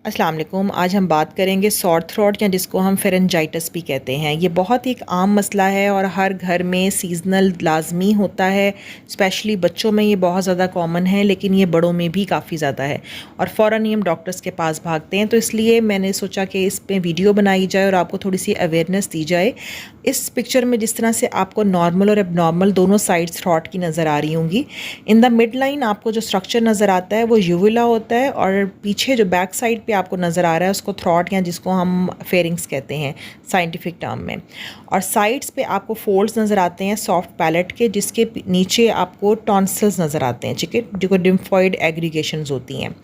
अस्सलाम वालेकुम। आज हम बात करेंगे सॉर थ्रोट या जिसको हम फेरेंजाइटिस भी कहते हैं। ये बहुत ही एक आम मसला है और हर घर में सीज़नल लाजमी होता है। स्पेशली बच्चों में ये बहुत ज़्यादा कॉमन है, लेकिन ये बड़ों में भी काफ़ी ज़्यादा है और फ़ौरन ही हम डॉक्टर्स के पास भागते हैं। तो इसलिए मैंने सोचा कि इस पे वीडियो बनाई जाए और आपको थोड़ी सी अवेयरनेस दी जाए। इस पिक्चर में जिस तरह से आपको नॉर्मल और एबनॉर्मल दोनों साइड्स थ्रोट की नज़र आ रही होंगी, इन द मिड लाइन आपको जो स्ट्रक्चर नज़र आता है वो यूविला होता है और पीछे जो बैक साइड पे आपको नज़र आ रहा है उसको थ्रोट या जिसको हम फेरिंग्स कहते हैं साइंटिफिक टर्म में। और साइड्स पे आपको फोल्ड्स नज़र आते हैं सॉफ्ट पैलेट के, जिसके नीचे आपको टॉन्सिल्स नज़र आते हैं, ठीक है, जो डिम्फॉइड एग्रीगेशंस होती हैं।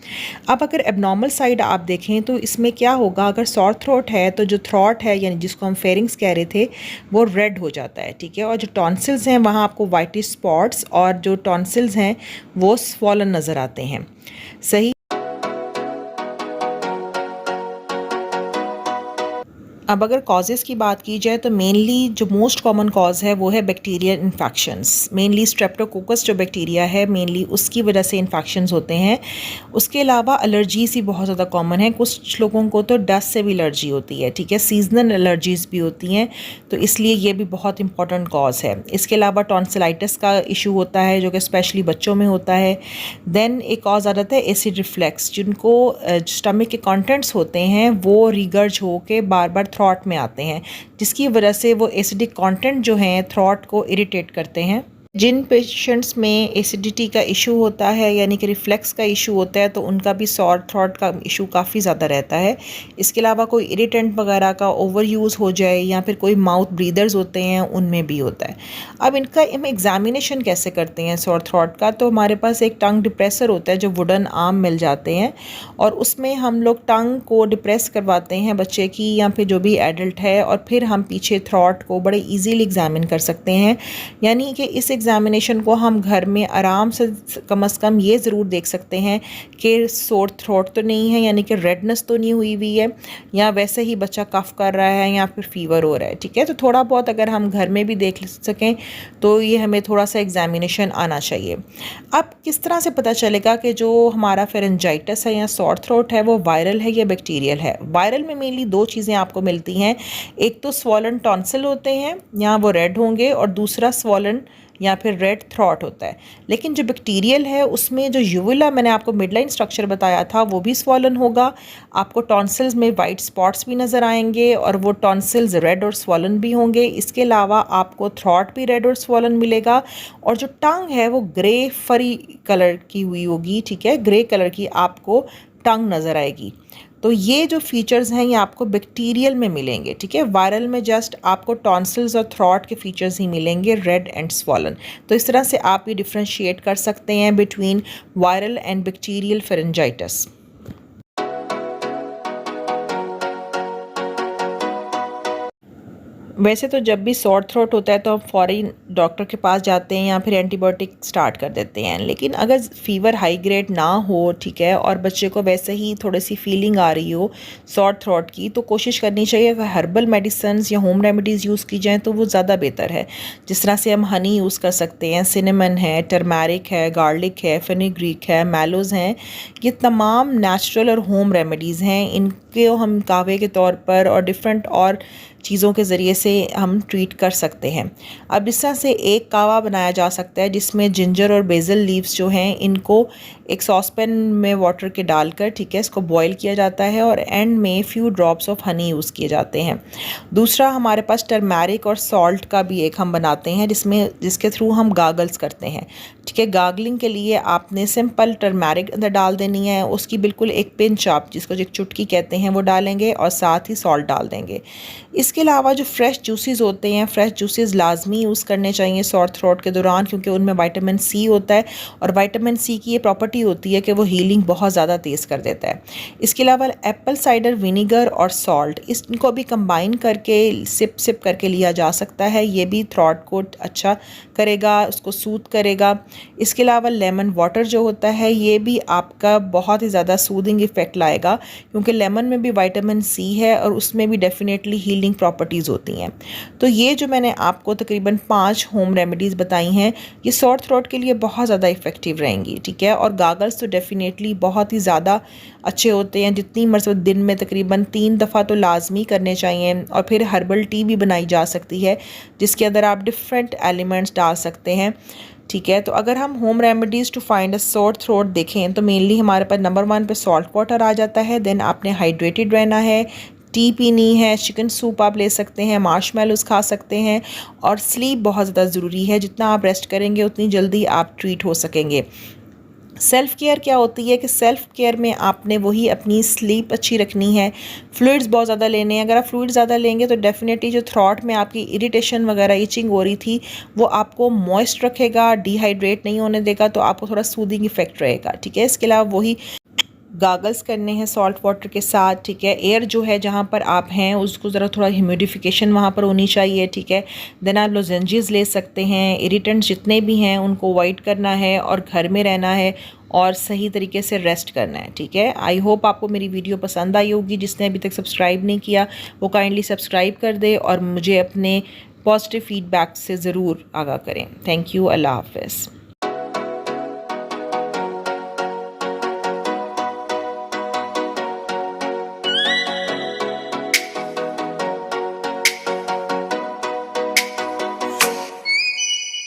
अब अगर एबनॉर्मल साइड आप देखें तो इसमें क्या होगा, अगर सॉर थ्रोट है तो जो थ्रोट है यानी जिसको हम फेरिंग्स कह रहे थे वो रेड हो जाता है, ठीक है। और जो टॉन्सिल्स हैं वहाँ आपको वाइटिश स्पॉट्स और जो टॉन्सिल्स हैं वो स्वॉलन नज़र आते हैं। सही। अब अगर कॉजेज़ की बात की जाए तो मेनली जो मोस्ट कॉमन कॉज है वो है बैक्टीरियल इन्फेक्शंस। मेनली स्ट्रेप्टोकोकस जो बैक्टीरिया है मेनली उसकी वजह से इन्फेक्शंस होते हैं। उसके अलावा एलर्जीज़ ही बहुत ज़्यादा कॉमन है। कुछ लोगों को तो डस्ट से भी एलर्जी होती है, ठीक है, सीजनल एलर्जीज़ भी होती हैं, तो इसलिए ये भी बहुत इंपॉर्टेंट कॉज है। इसके अलावा टॉन्सिलाइटिस का इशू होता है जो कि स्पेशली बच्चों में होता है। देन एक कॉज आ जाता है एसिड रिफ्लेक्स, जिनको स्टमक के कंटेंट्स होते हैं वो रिगर्ज हो के बार बार थ्रॉट में आते हैं, जिसकी वजह से वो एसिडिक कंटेंट जो हैं थ्रॉट को इरिटेट करते हैं। जिन पेशेंट्स में एसिडिटी का इशू होता है यानी कि रिफ्लेक्स का इशू होता है तो उनका भी सॉर थ्रोट का इशू काफ़ी ज़्यादा रहता है। इसके अलावा कोई इरिटेंट वगैरह का ओवर यूज़ हो जाए या फिर कोई माउथ ब्रीदर्स होते हैं उनमें भी होता है। अब इनका हम एग्जामिनेशन कैसे करते हैं सॉर थ्रोट का, तो हमारे पास एक टंग डिप्रेसर होता है जो वुडन आर्म मिल जाते हैं और उसमें हम लोग टंग को डिप्रेस करवाते हैं बच्चे की या फिर जो भी एडल्ट है, और फिर हम पीछे थ्रोट को बड़े ईजीली एग्जामिन कर सकते हैं। यानी कि इस एग्जामिनेशन को हम घर में आराम से कम ये ज़रूर देख सकते हैं कि सोर थ्रोट तो नहीं है, यानी कि रेडनेस तो नहीं हुई है, या वैसे ही बच्चा कफ कर रहा है या फिर फीवर हो रहा है, ठीक है। तो थोड़ा बहुत अगर हम घर में भी देख सकें तो ये हमें थोड़ा सा एग्जामिनेशन आना चाहिए। अब किस तरह से पता चलेगा कि जो हमारा फेरेंजाइटिस है या सॉर थ्रोट है वो वायरल है या बैक्टीरियल है? वायरल में मेनली दो चीज़ें आपको मिलती हैं, एक तो स्वॉलन टॉन्सिल होते हैं या वो रेड होंगे, और दूसरा स्वॉलन या फिर रेड थ्रॉट होता है। लेकिन जो बैक्टीरियल है उसमें जो यूविला मैंने आपको मिडलाइन स्ट्रक्चर बताया था वो भी स्वॉलन होगा, आपको टॉन्सिल्स में वाइट स्पॉट्स भी नज़र आएंगे और वो टॉन्सिल्स रेड और स्वॉलन भी होंगे। इसके अलावा आपको थ्रॉट भी रेड और स्वॉलन मिलेगा और जो टंग है वो ग्रे फरी कलर की हुई होगी, ठीक है, ग्रे कलर की आपको टंग नज़र आएगी। तो ये जो फीचर्स हैं ये आपको बैक्टीरियल में मिलेंगे, ठीक है। वायरल में जस्ट आपको टॉन्सिल्स और थ्रॉट के फीचर्स ही मिलेंगे, रेड एंड स्वॉलन। तो इस तरह से आप ये डिफ्रेंशिएट कर सकते हैं between viral and bacterial pharyngitis. वैसे तो जब भी सॉर थ्रोट होता है तो हम फ़ौरन डॉक्टर के पास जाते हैं या फिर एंटीबायोटिक स्टार्ट कर देते हैं। लेकिन अगर फ़ीवर हाई ग्रेड ना हो, ठीक है, और बच्चे को वैसे ही थोड़ी सी फीलिंग आ रही हो सॉर थ्रोट की, तो कोशिश करनी चाहिए अगर हर्बल मेडिसिन्स या होम रेमेडीज़ यूज़ की जाएँ तो वो ज़्यादा बेहतर है। जिस तरह से हम हनी यूज़ कर सकते हैं, सिनेमन है, टर्मरिक है, गार्लिक है, फेनुग्रीक है, मैलोज़ हैं, ये तमाम नेचुरल और होम रेमेडीज़ हैं। इनके हम कावे के तौर पर और डिफरेंट और चीज़ों के ज़रिए से हम ट्रीट कर सकते हैं। अब इस तरह से एक कावा बनाया जा सकता है जिसमें जिंजर और बेसल लीव्स जो हैं इनको एक सॉसपैन में वाटर के डालकर, ठीक है, इसको बॉईल किया जाता है और एंड में few drops of honey use किए जाते हैं। दूसरा हमारे पास टर्मरिक और सॉल्ट का भी एक हम बनाते हैं जिसके थ्रू हम गागल्स करते हैं, ठीक है। गागलिंग के लिए आपने सिंपल टर्मरिक अंदर डाल देनी है, उसकी बिल्कुल एक पिंच आप जिसको एक चुटकी कहते हैं वो डालेंगे और साथ ही सॉल्ट डाल देंगे। इसके अलावा जो फ्रेश जूसेस होते हैं, फ्रेश जूसेस लाजमी यूज़ करने चाहिए सॉर थ्रोट के दौरान, क्योंकि उनमें विटामिन सी होता है और विटामिन सी की ये प्रॉपर्टी होती है कि वो हीलिंग बहुत ज़्यादा तेज़ कर देता है। इसके अलावा एप्पल साइडर विनीगर और सॉल्ट, इसको भी कंबाइन करके सिप सिप करके लिया जा सकता है, ये भी थ्रोट को अच्छा करेगा, उसको सूद करेगा। इसके अलावा लेमन वाटर जो होता है ये भी आपका बहुत ही ज़्यादा सूदिंग इफ़ेक्ट लाएगा, क्योंकि लेमन में भी विटामिन सी है और उसमें भी डेफिनेटली हीलिंग प्रॉपर्टीज़ होती हैं। तो ये जो मैंने आपको तकरीबन 5 होम रेमेडीज़ बताई हैं, ये सॉर थ्रोट के लिए बहुत ज़्यादा इफ़ेक्टिव रहेंगी, ठीक है। और गागल्स तो डेफिनेटली बहुत ही ज़्यादा अच्छे होते हैं, जितनी मरतबा दिन में तकरीबन 3 दफ़ा तो लाजमी करने चाहिए। और फिर हर्बल टी भी बनाई जा सकती है, जिसके अंदर आप डिफरेंट एलिमेंट्स डाल सकते हैं, ठीक है। तो अगर हम home remedies to find a sore throat देखें तो मेनली हमारे पास नंबर 1 पे सॉल्ट वाटर आ जाता है। देन आपने हाइड्रेटेड रहना है, टी पीनी है, चिकन सूप आप ले सकते हैं, मार्शमेलोज़ खा सकते हैं, और स्लीप बहुत ज़्यादा ज़रूरी है। जितना आप रेस्ट करेंगे उतनी जल्दी आप ट्रीट हो सकेंगे। सेल्फ़ केयर क्या होती है कि सेल्फ़ केयर में आपने वही अपनी स्लीप अच्छी रखनी है, फ्लूइड्स बहुत ज़्यादा लेने हैं। अगर आप फ्लूइड ज़्यादा लेंगे तो डेफिनेटली जो थ्रॉट में आपकी इरिटेशन वगैरह इचिंग हो रही थी वो आपको मॉइस्ट रखेगा, डिहाइड्रेट नहीं होने देगा, तो आपको थोड़ा सूदिंग इफ़ेक्ट रहेगा, ठीक है। इसके अलावा वही गागल्स करने हैं सॉल्ट वाटर के साथ, ठीक है। एयर जो है जहाँ पर आप हैं उसको ज़रा थोड़ा ह्यूमिडिफिकेशन वहाँ पर होनी चाहिए, ठीक है। देन आप लोजेंजेस ले सकते हैं, इरिटेंट्स जितने भी हैं उनको अवॉइड करना है और घर में रहना है और सही तरीके से रेस्ट करना है, ठीक है। आई होप आपको मेरी वीडियो पसंद आई होगी। जिसने अभी तक सब्सक्राइब नहीं किया वो काइंडली सब्सक्राइब कर दे और मुझे अपने पॉजिटिव फीडबैक से ज़रूर आगाह करें। Thank you. अल्लाह हाफ़िज़।